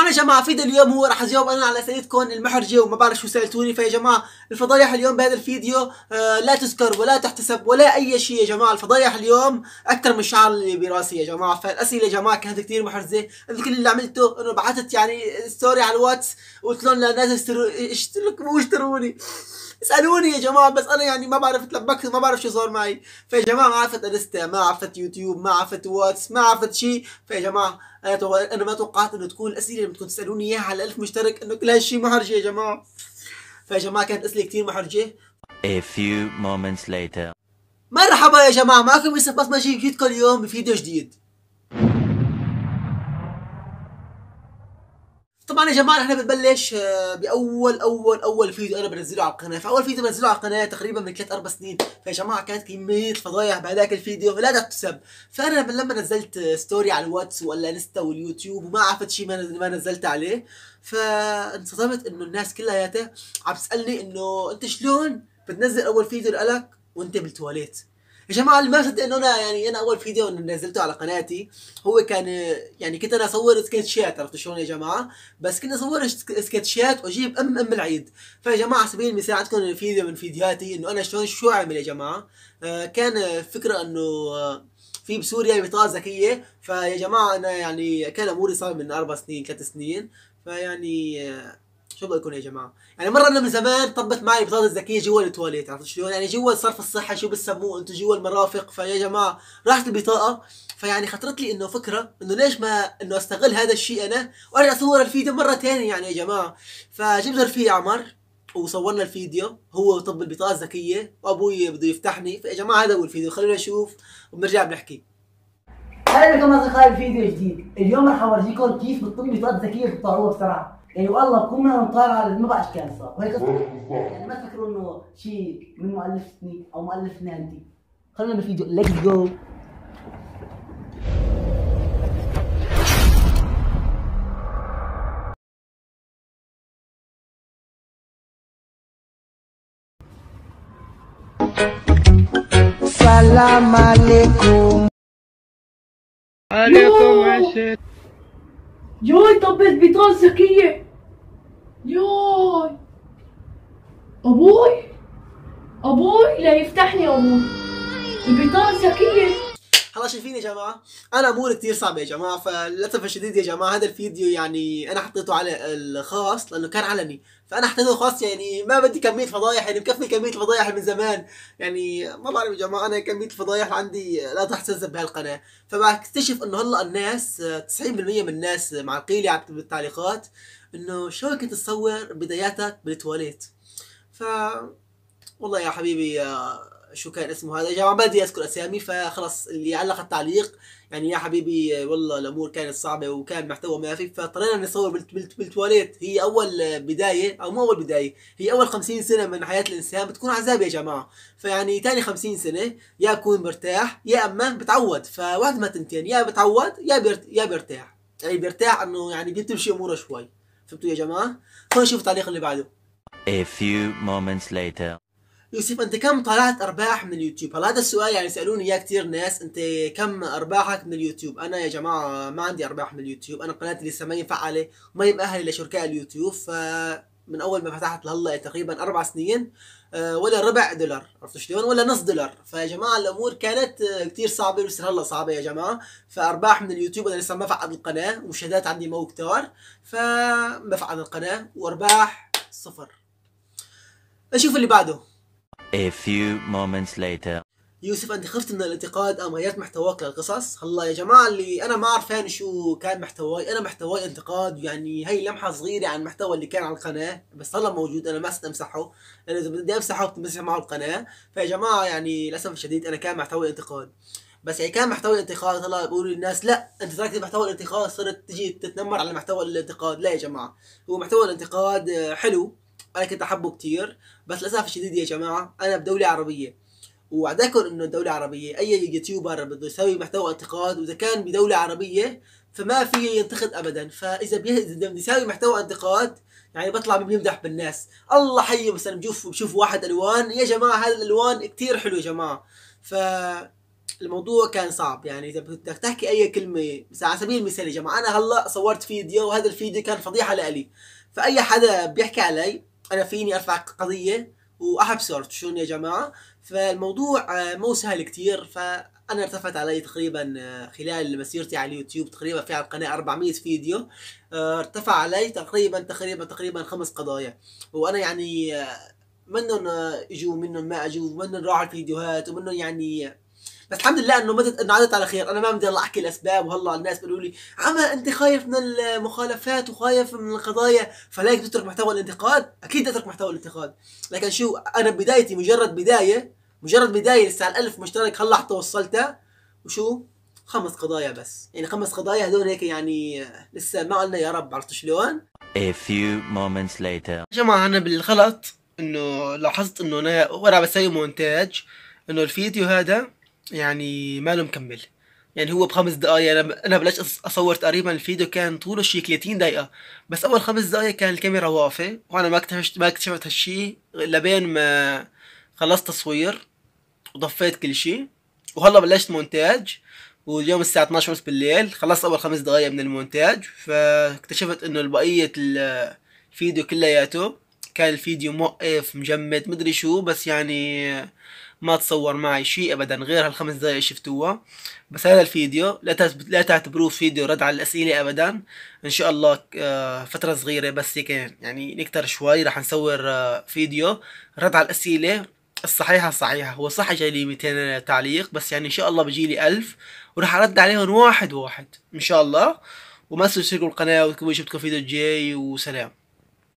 طبعا يا جماعه فيديو اليوم هو راح اجاوب انا على اسئلتكم المحرجه وما بعرف شو سالتوني. فيا جماعه الفضايح اليوم بهذا الفيديو لا تذكر ولا تحتسب ولا اي شيء يا جماعه. الفضايح اليوم اكثر من الشعر اللي براسي يا جماعه. فالاسئله يا جماعه كانت كثير محرجه. كل اللي عملته انه بعثت يعني ستوري على الواتس وقلت لهم للناس اشتروني اسالوني يا جماعه. بس انا يعني ما بعرف تلبكت، ما بعرف شو صار معي. فيا جماعه ما عرفت انستا، ما عرفت يوتيوب، ما عرفت واتس، ما عرفت شيء. فيا جماعه انا ما توقعت انه تكون الاسئله اللي بدكم تسالوني اياها على 1000 مشترك انه كل هالشيء محرجه يا جماعه. فيا جماعه كانت اسئله كثير محرجه. A few moments later. مرحبا يا جماعه، معكم يوسف بصمجي جيتكم اليوم بفيديو جديد. طبعا يا جماعه احنا بنبلش باول فيديو انا بنزله على القناه. فاول فيديو بنزله على القناه تقريبا من 3-4 سنين. فيا جماعه كانت كميه فضايح بهذاك الفيديو لا تحتسب. فانا لما نزلت ستوري على الواتس والانستا واليوتيوب وما عرفت شيء ما نزلت عليه، فانصدمت انه الناس كلياتها عم تسالني انه انت شلون بتنزل اول فيديو لك وانت بالتواليت. يا جماعه اللي ما صدق انه انا اول فيديو نزلته على قناتي هو كان يعني كنت انا اصور سكتشات. عرفتوا شلون يا جماعه؟ بس كنت اصور سكتشات واجيب ام العيد. فيا جماعه على سبيل المثال عندكم فيديو من فيديوهاتي انه انا شو اعمل يا جماعه. كان فكره انه في بسوريا بطاقه ذكيه. فيا جماعه انا يعني كان اموري صار من 4 سنين 3 سنين. فيعني شو بدكم يا جماعه؟ يعني مره انا من زمان طبت معي بطاقه ذكيه جوا التواليت. عرفتوا شلون؟ يعني جوا صرف الصحه شو بتسموه انتم، جوا المرافق. فيا جماعه راحت البطاقه. فيعني خطرت لي انه فكره انه ليش ما انه استغل هذا الشيء انا وارجع اصور الفيديو مره ثانيه يعني يا جماعه. فجبت رفيقي عمر وصورنا الفيديو هو طب البطاقه الذكيه وابوي بده يفتحني. فيا جماعه هذا هو الفيديو، خلونا نشوف وبنرجع بنحكي. هلا بكم اصدقائي بفيديو جديد. اليوم رح اورجيكم كيف بتطلبوا البطاقه الذكيه بتطلعوها بسرعه. يعني والله بكون انا مطالع ما بعرف ايش كان صار وهيك يعني ما تفكروا انه شيء من مؤلفتني او مؤلفنا انت. خلونا بالفيديو، ليتس جو. السلام عليكم. عليكم السلام. ياي طب البطاقة الذكية. ياي ابوي لا يفتحني ابوي البطاقة الذكية. هلا شايفين يا جماعه انا اموري كثير صعبه يا جماعه. فللاسف الشديد يا جماعه هذا الفيديو يعني انا حطيته على الخاص لانه كان علني. فانا حطيته خاص يعني ما بدي كميه فضايح، يعني مكفي كميه فضايح من زمان. يعني ما بعرف يا جماعه انا كميه الفضايح عندي لا تحتسب بهالقناه. فبكتشف انه هلا الناس 90% من الناس معقيلي على بالتعليقات انه شو كنت تصور بداياتك بالتواليت. ف والله يا حبيبي شو كان اسمه هذا يا جماعه، ما بدي اذكر اسامي. فخلص اللي علق التعليق يعني يا حبيبي والله الامور كانت صعبه وكان محتوى ما في. فاضطرينا نصور بالتواليت. هي اول بدايه او مو اول بدايه، هي اول 50 سنه من حياه الانسان بتكون عذاب يا جماعه. فيعني ثاني 50 سنه يا بكون مرتاح يا اما بتعود. فواحد ما تنتين، يا بتعود يا بيرتاح. يعني بيرتاح انه يعني بتمشي اموره شوي. فهمتوا يا جماعه؟ خلينا نشوف التعليق اللي بعده. A few moments later. يوسف انت كم طلعت ارباح من اليوتيوب؟ هلا هذا السؤال يعني سالوني اياه كثير ناس، انت كم ارباحك من اليوتيوب؟ انا يا جماعه ما عندي ارباح من اليوتيوب. انا قناتي لسه ما هي مفعله وما هي مأهله لشركاء اليوتيوب. فمن اول ما فتحت لهلا تقريبا 4 سنين ولا ربع دولار. عرفتوا شلون؟ ولا نص دولار. فيا جماعه الامور كانت كثير صعبه ولسه هلا صعبه يا جماعه. فارباح من اليوتيوب انا لسه ما فعل القناه ومشاهدات عندي مو كتار. فما فعل القناه وارباح صفر. نشوف اللي بعده. A few moments later. يوسف انت خفت من الانتقاد ام غيرت محتواك للقصص؟ هلا يا جماعه اللي انا ما عارفين شو كان محتواي، انا محتواي انتقاد. يعني هي لمحه صغيره عن المحتوى اللي كان على القناه بس هلا موجود. انا ما امسحه لانه اذا بدي امسحه بتمسح معه القناه. فيا جماعه يعني للاسف الشديد انا كان محتوي انتقاد. بس يعني كان محتوى الانتقاد هلا بيقولوا للناس لا انت تركت محتوى الانتقاد صرت تجي تتنمر على محتوى الانتقاد. لا يا جماعه، هو محتوى الانتقاد حلو، انا كنت احبه كثير. بس للاسف الشديد يا جماعه انا بدوله عربيه وعداكم انه الدولة عربية اي يوتيوبر بده يسوي محتوى انتقاد واذا كان بدولة عربية فما فيه ينتقد ابدا. فاذا بده يسوي محتوى انتقاد يعني بطلع بيمدح بالناس. الله حي مثلا بشوف واحد الوان يا جماعة هذا الالوان كثير حلو يا جماعة. ف الموضوع كان صعب. يعني اذا بدك تحكي اي كلمه، بس على سبيل المثال يا جماعه، انا هلا صورت فيديو وهذا الفيديو كان فضيحه لإلي، فاي حدا بيحكي علي انا فيني ارفع قضيه واحبسه، عرفتوا شلون يا جماعه؟ فالموضوع مو سهل كتير. فانا ارتفعت علي تقريبا خلال مسيرتي على اليوتيوب، تقريبا في على القناه 400 فيديو، ارتفع علي تقريبا 5 قضايا. وانا يعني منهم اجوا منهم ما اجوا، منهم راحوا الفيديوهات ومنهم يعني، بس الحمد لله انه عادت على خير. انا ما بدي احكي الاسباب، وهلا الناس بيقولوا لي عما انت خايف من المخالفات وخايف من القضايا فليك تترك محتوى الانتقاد. اكيد اترك محتوى الانتقاد، لكن شو، انا بدايتي مجرد بدايه لسه على 1000 مشترك هلا حتى وصلتها، وشو 5 قضايا بس. يعني 5 قضايا هذول هيك يعني لسه ما قلنا يا رب، عرفتوا شلون؟ A few moments later. يا جماعة أنا بالغلط إنه لاحظت إنه أنا وأنا بسوي مونتاج إنه الفيديو هذا يعني ما له مكمل. يعني هو ب5 دقايق، أنا بلشت أصور تقريبا الفيديو كان طوله شي 30 دقيقة، بس أول 5 دقايق كان الكاميرا واقفة، وأنا ما اكتشفت هالشي لبين ما خلصت تصوير وضفيت كل شي. وهلا بلشت مونتاج، واليوم الساعة 12 ونص بالليل خلصت أول 5 دقايق من المونتاج، فاكتشفت إنه بقية الفيديو كلياته كان الفيديو موقف مجمد مدري شو، بس يعني ما تصور معي شيء ابدا غير هال5 دقايق شفتوها. بس هذا الفيديو لا تعتبروه فيديو رد على الاسئله ابدا. ان شاء الله فتره صغيره بس هيك يعني نكتر شوي راح نصور فيديو رد على الاسئله الصحيحه. هو صح جاي لي 200 تعليق، بس يعني ان شاء الله بيجي لي 1000 وراح ارد عليهم واحد ان شاء الله. وما تنسوا تشتركوا القناه، وشوفكم الفيديو الجاي، وسلام.